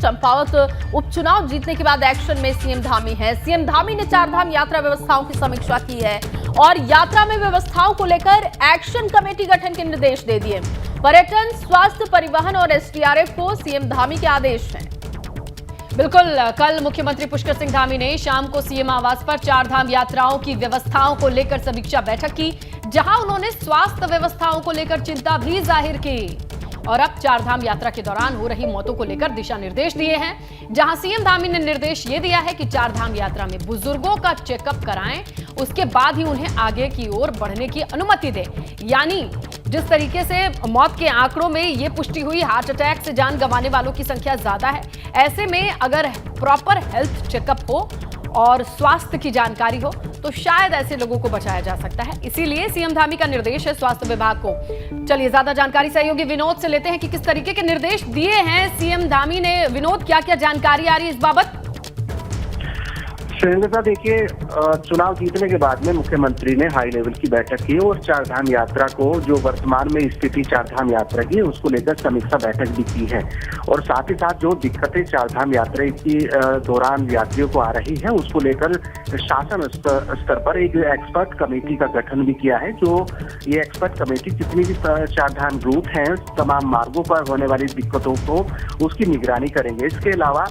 चंपावत उपचुनाव जीतने के बाद एक्शन में सीएम धामी है। सीएम धामी ने चारधाम यात्रा व्यवस्थाओं की समीक्षा की है और यात्रा में व्यवस्थाओं को लेकर एक्शन कमेटी गठन के निर्देश दे दिए। पर्यटन, स्वास्थ्य, परिवहन और एसडीआरएफ को सीएम धामी के आदेश हैं। बिल्कुल, कल मुख्यमंत्री पुष्कर सिंह धामी ने शाम को सीएम आवास पर चारधाम यात्राओं की व्यवस्थाओं को लेकर समीक्षा बैठक की, जहां उन्होंने स्वास्थ्य व्यवस्थाओं को लेकर चिंता भी जाहिर की और अब चारधाम यात्रा के दौरान हो रही मौतों को लेकर दिशा निर्देश दिए हैं। जहां सीएम धामी ने निर्देश ये दिया है कि चारधाम यात्रा में बुजुर्गों का चेकअप कराएं, उसके बाद ही उन्हें आगे की ओर बढ़ने की अनुमति दें। यानी जिस तरीके से मौत के आंकड़ों में ये पुष्टि हुई, हार्ट अटैक से जान गंवाने वालों की संख्या ज्यादा है, ऐसे में अगर प्रॉपर हेल्थ चेकअप हो और स्वास्थ्य की जानकारी हो तो शायद ऐसे लोगों को बचाया जा सकता है। इसीलिए सीएम धामी का निर्देश है स्वास्थ्य विभाग को। चलिए ज्यादा जानकारी सहयोगी विनोद से लेते हैं कि किस तरीके के निर्देश दिए हैं सीएम धामी ने। विनोद, क्या क्या जानकारी आ रही है इस बाबत? शैलेंद्र, देखिए, चुनाव जीतने के बाद में मुख्यमंत्री ने हाई लेवल की बैठक की और चारधाम यात्रा को, जो वर्तमान में स्थिति चारधाम यात्रा की, उसको लेकर समीक्षा बैठक भी की है और साथ ही साथ जो दिक्कतें चारधाम यात्रा की दौरान यात्रियों को आ रही है उसको लेकर शासन स्तर पर एक एक्सपर्ट कमेटी का गठन भी किया है। जो ये एक्सपर्ट कमेटी जितनी भी चारधाम रूट हैं, तमाम मार्गों पर होने वाली दिक्कतों को उसकी निगरानी करेंगे। इसके अलावा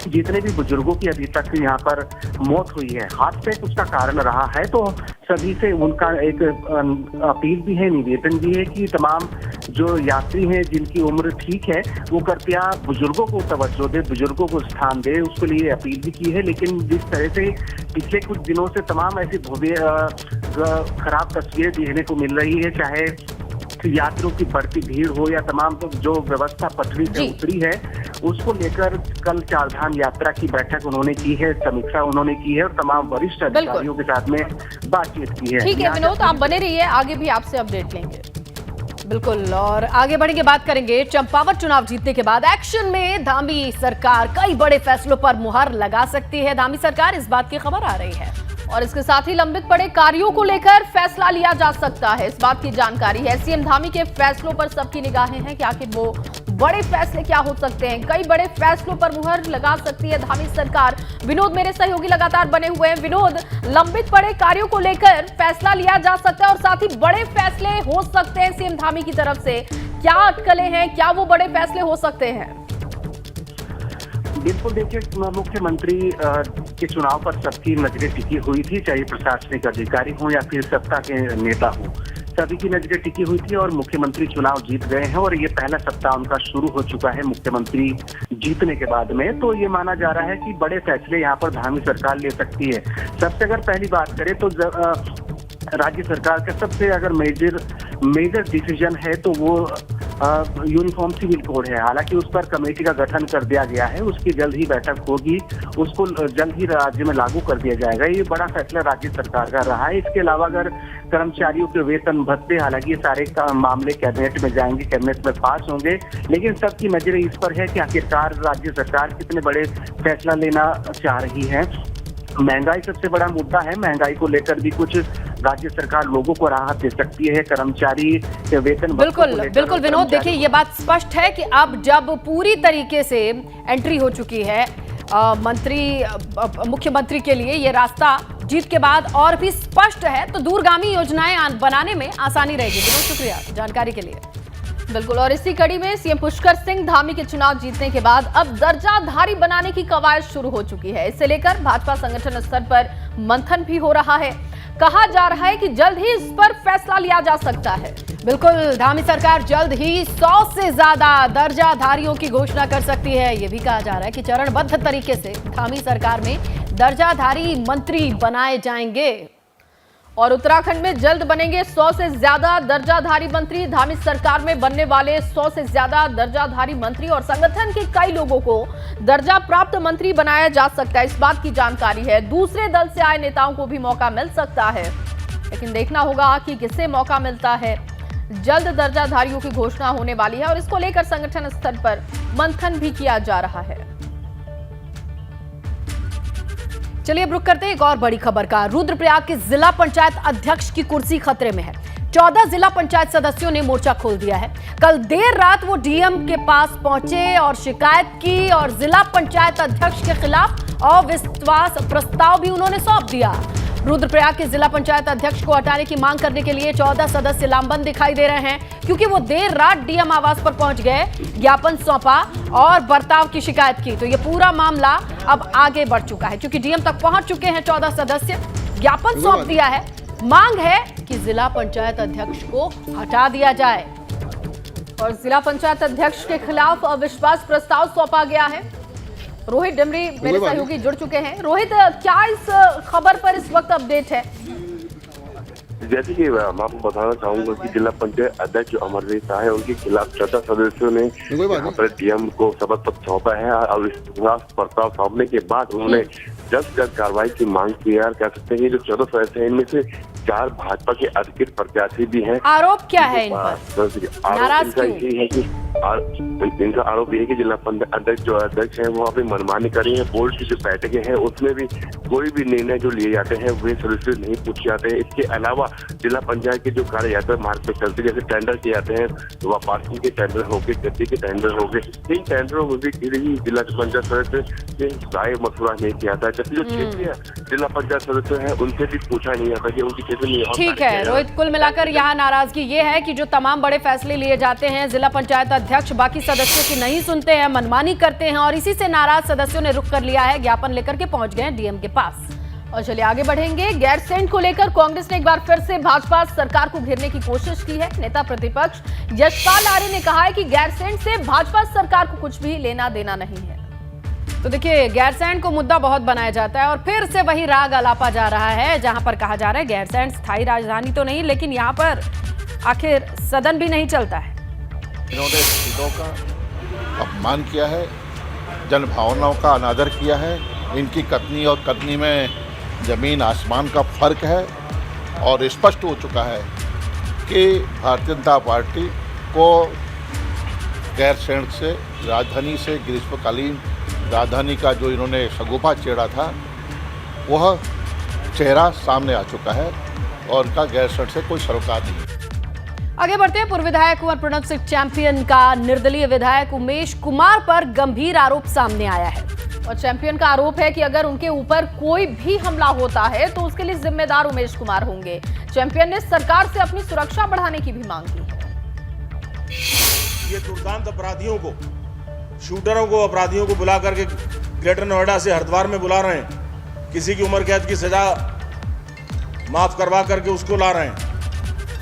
जितने भी बुजुर्गों की अभी तक यहाँ पर मौत हुई है, हार्ट अटैक उसका कारण रहा है, तो सभी से उनका एक अपील भी है, निवेदन भी है कि तमाम जो यात्री हैं जिनकी उम्र ठीक है वो कृपया बुजुर्गों को तवज्जो दे, बुजुर्गों को स्थान दे, उसके लिए अपील भी की है। लेकिन जिस तरह से पिछले कुछ दिनों से तमाम ऐसी खराब तस्वीरें देखने को मिल रही है, चाहे यात्रियों की बढ़ती भीड़ हो या तमाम तो जो व्यवस्था पटरी से उतरी है, उसको लेकर कल चारधाम यात्रा की बैठक उन्होंने की है, समीक्षा उन्होंने की है और तमाम वरिष्ठ अधिकारियों के साथ में बातचीत की है। ठीक है विनोद, आप बने रहिए, आगे भी आपसे अपडेट लेंगे। बिल्कुल, और आगे बढ़ेंगे, बात करेंगे चंपावत चुनाव जीतने के बाद एक्शन में धामी सरकार कई बड़े फैसलों पर मुहर लगा सकती है। धामी सरकार, इस बात की खबर आ रही है और इसके साथ ही लंबित पड़े कार्यों को लेकर फैसला लिया जा सकता है, इस बात की जानकारी है। सीएम धामी के फैसलों पर सबकी निगाहें हैं कि आखिर वो बड़े फैसले क्या हो सकते हैं। कई बड़े फैसलों पर मुहर लगा सकती है धामी सरकार। विनोद, मेरे सहयोगी लगातार बने हुए हैं। विनोद, लंबित पड़े कार्यों को लेकर फैसला लिया जा सकता है और साथ ही बड़े फैसले हो सकते हैं सीएम धामी की तरफ से। क्या अटकलें हैं, क्या वो बड़े फैसले हो सकते हैं? बिल्कुल, देखिए, मुख्यमंत्री के चुनाव पर सबकी नजरें टिकी हुई थी, चाहे प्रशासनिक अधिकारी हो या फिर सत्ता के नेता हो, सभी की नजरें टिकी हुई थी और मुख्यमंत्री चुनाव जीत गए हैं और ये पहला सप्ताह उनका शुरू हो चुका है मुख्यमंत्री जीतने के बाद में। तो ये माना जा रहा है कि बड़े फैसले यहाँ पर धामी सरकार ले सकती है। सबसे अगर पहली बात करें तो राज्य सरकार का सबसे अगर मेजर डिसीजन है तो वो यूनिफॉर्म सिविल कोड है। हालांकि उस पर कमेटी का गठन कर दिया गया है, उसकी जल्द ही बैठक होगी, उसको जल्द ही राज्य में लागू कर दिया जाएगा। ये बड़ा फैसला राज्य सरकार का रहा है। इसके अलावा अगर कर्मचारियों के वेतन भत्ते, हालांकि ये सारे मामले कैबिनेट में जाएंगे, कैबिनेट में पास होंगे, लेकिन सबकी नजरें इस पर है कि आखिरकार राज्य सरकार कितने बड़े फैसला लेना चाह रही है। महंगाई सबसे बड़ा मुद्दा है, महंगाई को लेकर भी कुछ राज्य सरकार लोगों को राहत दे सकती है, कर्मचारी के वेतन। बिल्कुल विनोद, देखिए ये बात स्पष्ट है कि अब जब पूरी तरीके से एंट्री हो चुकी है मुख्यमंत्री के लिए, ये रास्ता जीत के बाद और भी स्पष्ट है, तो दूरगामी योजनाएं बनाने में आसानी रहेगी। विनोद, शुक्रिया जानकारी के लिए। बिल्कुल, और इसी कड़ी में सीएम पुष्कर सिंह धामी के चुनाव जीतने के बाद अब दर्जाधारी बनाने की कवायद शुरू हो चुकी है। इसे लेकर भाजपा संगठन स्तर पर मंथन भी हो रहा है। कहा जा रहा है कि जल्द ही इस पर फैसला लिया जा सकता है। बिल्कुल, धामी सरकार जल्द ही 100 से ज्यादा दर्जाधारियों की घोषणा कर सकती है। यह भी कहा जा रहा है कि चरणबद्ध तरीके से धामी सरकार में दर्जाधारी मंत्री बनाए जाएंगे और उत्तराखंड में जल्द बनेंगे 100 से ज्यादा दर्जाधारी मंत्री। धामी सरकार में बनने वाले 100 से ज्यादा दर्जाधारी मंत्री और संगठन के कई लोगों को दर्जा प्राप्त मंत्री बनाया जा सकता है, इस बात की जानकारी है। दूसरे दल से आए नेताओं को भी मौका मिल सकता है, लेकिन देखना होगा कि किसे मौका मिलता है। जल्द दर्जाधारियों की घोषणा होने वाली है और इसको लेकर संगठन स्तर पर मंथन भी किया जा रहा है। चलिए अब रुक करते हैं एक और बड़ी खबर का। रुद्रप्रयाग के जिला पंचायत अध्यक्ष की कुर्सी खतरे में है। 14 जिला पंचायत सदस्यों ने मोर्चा खोल दिया है। कल देर रात वो डीएम के पास पहुंचे और शिकायत की और जिला पंचायत अध्यक्ष के खिलाफ अविश्वास प्रस्ताव भी उन्होंने सौंप दिया। रुद्रप्रयाग के जिला पंचायत अध्यक्ष को हटाने की मांग करने के लिए 14 सदस्य लामबंद दिखाई दे रहे हैं, क्योंकि वो देर रात डीएम आवास पर पहुंच गए, ज्ञापन सौंपा और बर्ताव की शिकायत की। तो ये पूरा मामला अब आगे बढ़ चुका है, क्योंकि डीएम तक पहुंच चुके हैं 14 सदस्य, ज्ञापन सौंप दिया है। मांग है कि जिला पंचायत अध्यक्ष को हटा दिया जाए और जिला पंचायत अध्यक्ष के खिलाफ अविश्वास प्रस्ताव सौंपा गया है। रोहित डिमरी मेरे सहयोगी जुड़ चुके हैं। रोहित, क्या इस खबर पर इस वक्त अपडेट है? जैसे कि मैं आपको बताना चाहूंगा कि जिला पंचायत अध्यक्ष जो अमरवीर शाह है, उनके खिलाफ 14 सदस्यों ने यहाँ पर डीएम को शपथ पत्र सौंपा है। अविश्वास प्रस्ताव सौंपने के बाद उन्होंने जल्द कार्रवाई की मांग की है। कह सकते हैं कि जो 14 सदस्य हैं, इनमें से 4 भाजपा के अधिकृत प्रत्याशी भी हैं। आरोप क्या है इन पर? इनका आरोप ये है कि जिला पंचायत अध्यक्ष जो अध्यक्ष है वो अपनी मनमानी करी है। बोर्ड की जो बैठकें हैं उसमें भी कोई भी निर्णय जो लिए जाते हैं वे सदस्य नहीं पूछे जाते हैं। इसके अलावा जिला पंचायत के जो कार्य यात्रा मार्ग पे चलते, जैसे टेंडर किए जाते हैं, तो वह पार्किंग के टेंडर हो गए, गद्दी के टेंडर हो गए, इन टेंडरों में भी जिला पंचायत सदस्य राय मशुरा नहीं किया जाता। जबकि जो क्षेत्रीय जिला पंचायत सदस्य हैं उनसे भी पूछा नहीं जाता कि उनकी क्षेत्र में। ठीक है रोहित, कुल मिलाकर यहाँ नाराजगी ये है कि जो तमाम बड़े फैसले लिए जाते हैं, जिला पंचायत अध्यक्ष बाकी सदस्यों की नहीं सुनते हैं, मनमानी करते हैं और इसी से नाराज सदस्यों ने रुख कर लिया है, ज्ञापन लेकर के पहुंच गए डीएम के पास। और चलिए आगे बढ़ेंगे। गैरसैंण को लेकर कांग्रेस ने एक बार फिर से भाजपा सरकार को घेरने की कोशिश की है। नेता प्रतिपक्ष यशपाल आर्य ने कहा है कि गैरसैंण से भाजपा सरकार को कुछ भी लेना देना नहीं है। तो देखिए, गैरसैंण को मुद्दा बहुत बनाया जाता है और फिर से वही राग अलापा जा रहा है, जहां पर कहा जा रहा है गैरसैंण स्थायी राजधानी तो नहीं, लेकिन यहाँ पर आखिर सदन भी नहीं चलता है। इन्होंने शहीदों का अपमान किया है, जन भावनाओं का अनादर किया है। इनकी कथनी और करनी में जमीन आसमान का फर्क है और स्पष्ट हो चुका है कि भारतीय जनता पार्टी को गैरसैंण से, राजधानी से, ग्रीष्मकालीन राजधानी का जो इन्होंने शगुफा छेड़ा था, वह चेहरा सामने आ चुका है और उनका गैरसैंण से कोई सरोकार नहीं। आगे बढ़ते हैं। पूर्व विधायक कुंवर प्रणव सिंह चैंपियन का निर्दलीय विधायक उमेश कुमार पर गंभीर आरोप सामने आया है और चैंपियन का आरोप है कि अगर उनके ऊपर कोई भी हमला होता है तो उसके लिए जिम्मेदार उमेश कुमार होंगे। चैंपियन ने सरकार से अपनी सुरक्षा बढ़ाने की भी मांग की है। ये दुर्दांत अपराधियों को, शूटरों को, अपराधियों को बुला करके ग्रेटर नोएडा से हरिद्वार में बुला रहे हैं, किसी की उम्र कैद की सजा माफ करवा करके उसको ला रहे हैं।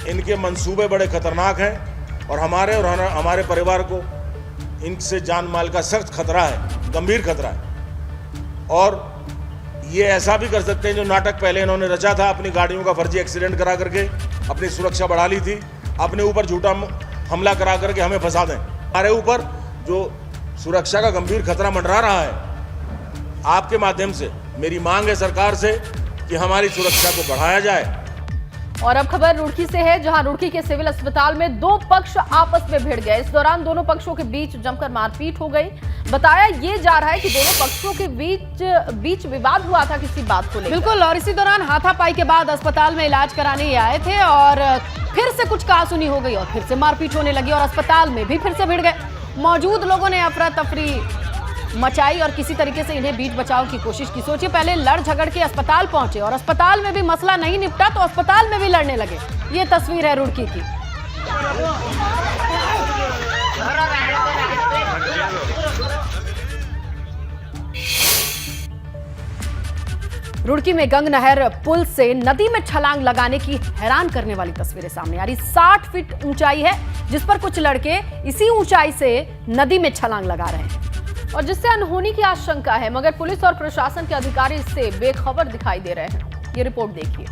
इनके मंसूबे बड़े खतरनाक हैं और हमारे परिवार को इनसे जान माल का सख्त खतरा है, गंभीर खतरा है। और ये ऐसा भी कर सकते हैं जो नाटक पहले इन्होंने रचा था, अपनी गाड़ियों का फर्जी एक्सीडेंट करा करके अपनी सुरक्षा बढ़ा ली थी, अपने ऊपर झूठा हमला करा करके हमें फंसा दें। हमारे ऊपर जो सुरक्षा का गंभीर खतरा मंडरा रहा है, आपके माध्यम से मेरी मांग है सरकार से कि हमारी सुरक्षा को बढ़ाया जाए। और अब खबर रुड़की से है, जहां रुड़की के सिविल अस्पताल में 2 पक्ष आपस में भिड़ गए। इस दौरान दोनों पक्षों के बीच जमकर मारपीट हो गई। बताया ये जा रहा है कि दोनों पक्षों के बीच विवाद हुआ था किसी बात को लेकर। बिल्कुल, और इसी दौरान हाथापाई के बाद अस्पताल में इलाज कराने ये आए थे और फिर से कुछ कहासुनी हो गई और फिर से मारपीट होने लगी और अस्पताल में भी फिर से भिड़ गए। मौजूद लोगों ने अफरा तफरी मचाई और किसी तरीके से इन्हें बीच बचाव की कोशिश की। सोचिए, पहले लड़ झगड़ के अस्पताल पहुंचे और अस्पताल में भी मसला नहीं निपटा तो अस्पताल में भी लड़ने लगे। ये तस्वीर है रुड़की की। रुड़की में गंग नहर पुल से नदी में छलांग लगाने की हैरान करने वाली तस्वीरें सामने आ रही। 60 फीट ऊंचाई है, जिस पर कुछ लड़के इसी ऊंचाई से नदी में छलांग लगा रहे हैं और जिससे अनहोनी की आशंका है, मगर पुलिस और प्रशासन के अधिकारी इससे बेखबर दिखाई दे रहे हैं। ये रिपोर्ट देखिए।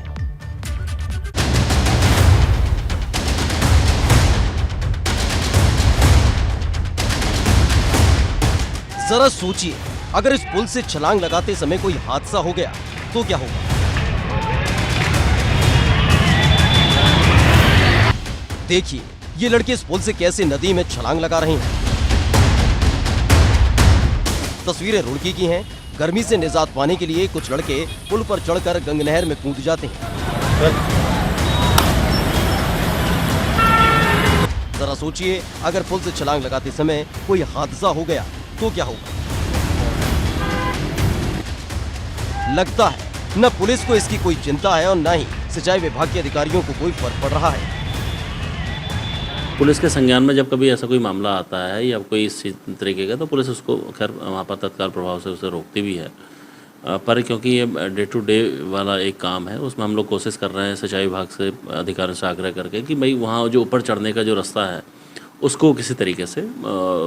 जरा सोचिए, अगर इस पुल से छलांग लगाते समय कोई हादसा हो गया तो क्या होगा? देखिए, ये लड़के इस पुल से कैसे नदी में छलांग लगा रहे हैं। तस्वीरें रुड़की की हैं। गर्मी से निजात पाने के लिए कुछ लड़के पुल पर चढ़कर गंग नहर में कूद जाते हैं। जरा सोचिए, अगर पुल से छलांग लगाते समय कोई हादसा हो गया तो क्या होगा? लगता है न पुलिस को इसकी कोई चिंता है और न ही सिंचाई विभाग के अधिकारियों को कोई फर्क पड़ रहा है। पुलिस के संज्ञान में जब कभी ऐसा कोई मामला आता है या कोई इस तरीके का, तो पुलिस उसको खैर वहाँ पर तत्काल प्रभाव से उसे रोकती भी है। पर क्योंकि ये डे टू डे वाला एक काम है, उसमें हम लोग कोशिश कर रहे हैं सिंचाई विभाग से अधिकारियों से आग्रह करके कि भाई वहाँ जो ऊपर चढ़ने का जो रास्ता है उसको किसी तरीके से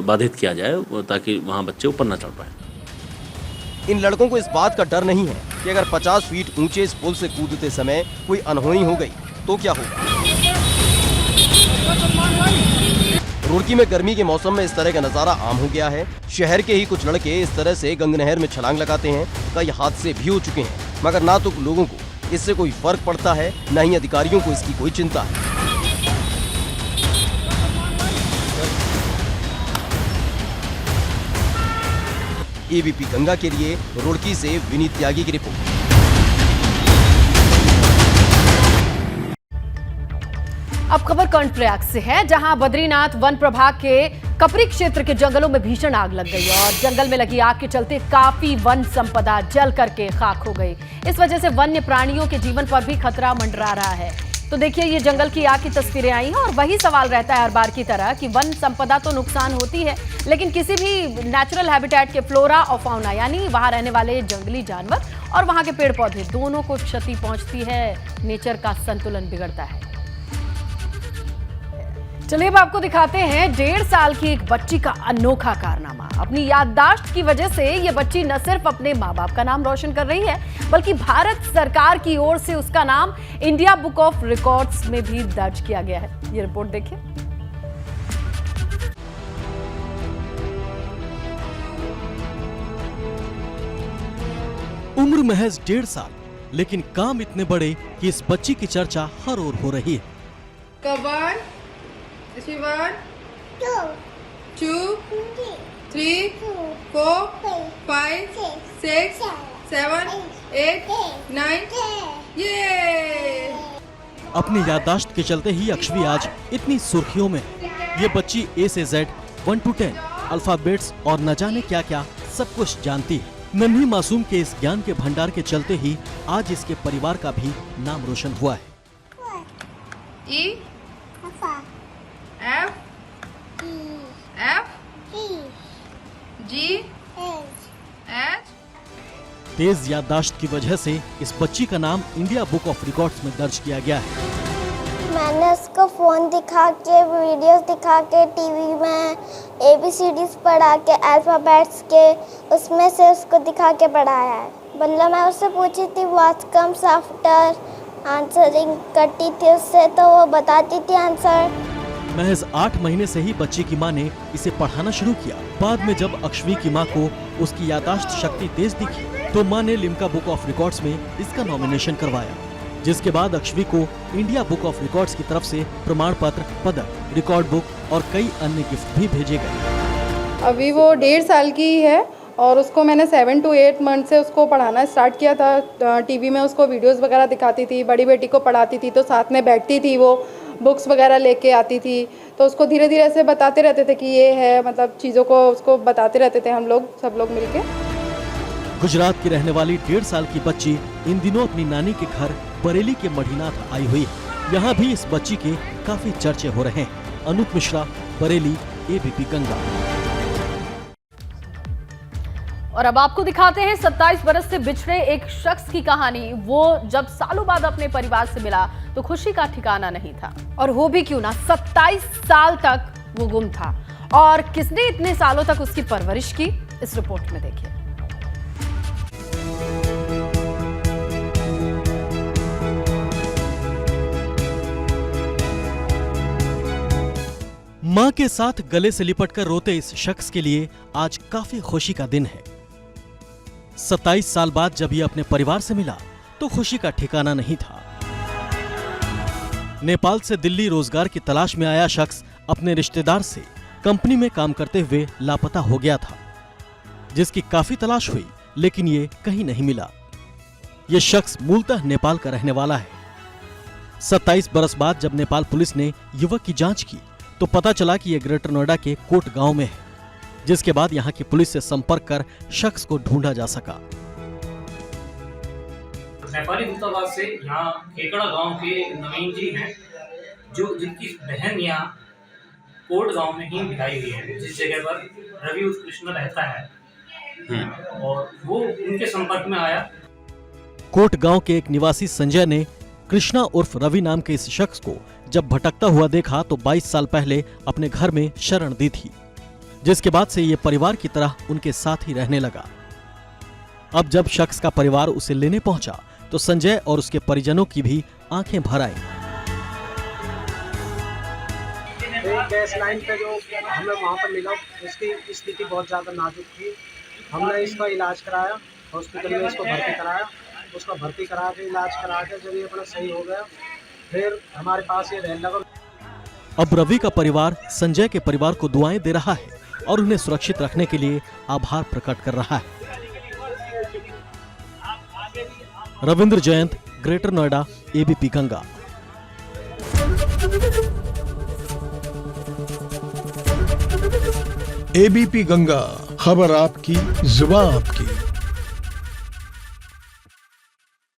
बाधित किया जाए ताकि वहाँ बच्चे ऊपर ना चढ़ पाए। इन लड़कों को इस बात का डर नहीं है कि अगर 50 फीट ऊंचे इस पुल से कूदते समय कोई अनहोनी हो गई तो क्या होगा। रुड़की में गर्मी के मौसम में इस तरह का नजारा आम हो गया है। शहर के ही कुछ लड़के इस तरह से गंगा नहर में छलांग लगाते हैं। कई हादसे भी हो चुके हैं, मगर ना तो लोगों को इससे कोई फर्क पड़ता है, न ही अधिकारियों को इसकी कोई चिंता है। एबीपी गंगा के लिए रुड़की से विनीत त्यागी की रिपोर्ट। अब खबर कर्णप्रयाग से है, जहां बद्रीनाथ वन प्रभाग के कपरी क्षेत्र के जंगलों में भीषण आग लग गई और जंगल में लगी आग के चलते काफी वन संपदा जल करके खाक हो गई। इस वजह से वन्य प्राणियों के जीवन पर भी खतरा मंडरा रहा है। तो देखिए, ये जंगल की आग की तस्वीरें आई हैं और वही सवाल रहता है हर बार की तरह कि वन संपदा तो नुकसान होती है, लेकिन किसी भी नेचुरल हैबिटेट के फ्लोरा और फाउना यानी वहां रहने वाले जंगली जानवर और वहां के पेड़ पौधे दोनों को क्षति पहुंचती है। नेचर का संतुलन बिगड़ता है। चलिए अब आपको दिखाते हैं 1.5 साल की एक बच्ची का अनोखा कारनामा। अपनी याददाश्त की वजह से ये बच्ची न सिर्फ अपने माँ बाप का नाम रोशन कर रही है, बल्कि भारत सरकार की ओर से उसका नाम इंडिया बुक ऑफ रिकॉर्ड्स में भी दर्ज किया गया है। ये रिपोर्ट देखिए। उम्र महज 1.5 साल, लेकिन काम इतने बड़े कि इस बच्ची की चर्चा हर ओर हो रही है। 1 2 3 4 5 6 7 8 9 ये अपनी याददाश्त के चलते ही अक्षवी आज इतनी सुर्खियों में है। ये बच्ची A से Z 1 to 10 अल्फाबेट्स और न जाने क्या क्या सब कुछ जानती है। नन्ही मासूम के इस ज्ञान के भंडार के चलते ही आज इसके परिवार का भी नाम रोशन हुआ है। E F F G H। तेज याददाश्त की वजह से इस बच्ची का नाम इंडिया बुक ऑफ रिकॉर्ड्स में दर्ज किया गया है। मैंने उसको फोन दिखा के, वीडियोस दिखा के, टीवी में ABCDs पढ़ा के, अल्फाबेट्स के उसमें से उसको दिखा के पढ़ाया है। मतलब मैं उससे पूछी थी व्हाट कम्स आफ्टर, आंसरिंग करती थी उससे, तो वो बताती थी आंसर। महज 8 महीने से ही बच्ची की मां ने इसे पढ़ाना शुरू किया। बाद में जब अक्षवी की मां को उसकी याददाश्त शक्ति तेज दिखी तो मां ने लिम्का बुक ऑफ रिकॉर्ड्स में इसका नॉमिनेशन करवाया, जिसके बाद अक्षवी को इंडिया बुक ऑफ रिकॉर्ड्स की तरफ से प्रमाण पत्र, पदक, रिकॉर्ड बुक और कई अन्य गिफ्ट भी भेजे गए। अभी वो 1.5 साल की है और उसको मैंने 7 to 8 मंथ से उसको पढ़ाना स्टार्ट किया था। टीवी में उसको वीडियोस वगैरह दिखाती थी, बड़ी बेटी को पढ़ाती थी तो साथ में बैठती थी, वो बुक्स वगैरह लेके आती थी, तो उसको धीरे धीरे ऐसे बताते रहते थे कि ये है, मतलब चीज़ों को उसको बताते रहते थे हम लोग, सब लोग मिलके। गुजरात की रहने वाली 1.5 साल की बच्ची इन दिनों अपनी नानी के घर बरेली के मढ़ीनाथ आई हुई है। यहाँ भी इस बच्ची के काफी चर्चे हो रहे हैं। अनूप मिश्रा, बरेली, एबीपी गंगा। और अब आपको दिखाते हैं 27 बरस से बिछड़े एक शख्स की कहानी। वो जब सालों बाद अपने परिवार से मिला तो खुशी का ठिकाना नहीं था। और वो भी क्यों ना, 27 साल तक वो गुम था। और किसने इतने सालों तक उसकी परवरिश की, इस रिपोर्ट में देखिए। मां के साथ गले से लिपटकर रोते इस शख्स के लिए आज काफी खुशी का दिन है। 27 साल बाद जब ये अपने परिवार से मिला तो खुशी का ठिकाना नहीं था। नेपाल से दिल्ली रोजगार की तलाश में आया शख्स अपने रिश्तेदार से कंपनी में काम करते हुए लापता हो गया था, जिसकी काफी तलाश हुई लेकिन ये कहीं नहीं मिला। ये शख्स मूलतः नेपाल का रहने वाला है। 27 बरस बाद जब नेपाल पुलिस ने युवक की जांच की तो पता चला कि ये ग्रेटर नोएडा के कोट गांव में है, जिसके बाद यहाँ की पुलिस से संपर्क कर शख्स को ढूंढा जा सका। नेपाली दूतावास से यहाँ खेकड़ा गांव के नवीन जी हैं, जिनकी बहन यहाँ कोट गांव में ही बिताई हुई है, जिस जगह पर रवि उर्फ कृष्ण रहता है, और वो उनके संपर्क में आया। कोट गांव के एक निवासी संजय ने कृष्णा उर्फ रवि नाम के इस शख्स को जब भटकता हुआ देखा तो 22 साल पहले अपने घर में शरण दी थी, जिसके बाद से ये परिवार की तरह उनके साथ ही रहने लगा। अब जब शख्स का परिवार उसे लेने पहुंचा तो संजय और उसके परिजनों की भी आंखें भर आई। गैस लाइन पे जो हमें वहाँ पर मिला, उसकी स्थिति बहुत ज़्यादा नाजुक थी। हमने इसका इलाज कराया, हॉस्पिटल में इसको भर्ती कराया, उसका भर्ती करा के इलाज करा के जब ये अपना सही हो गया, फिर हमारे पास ये रहने लगा। अब रवि का परिवार संजय के परिवार को दुआएं दे रहा है और उन्हें सुरक्षित रखने के लिए आभार प्रकट कर रहा है। Ravindra Jayant, greater Noida, ABP Ganga. ABP Ganga, खबर आपकी, जुबान आपकी।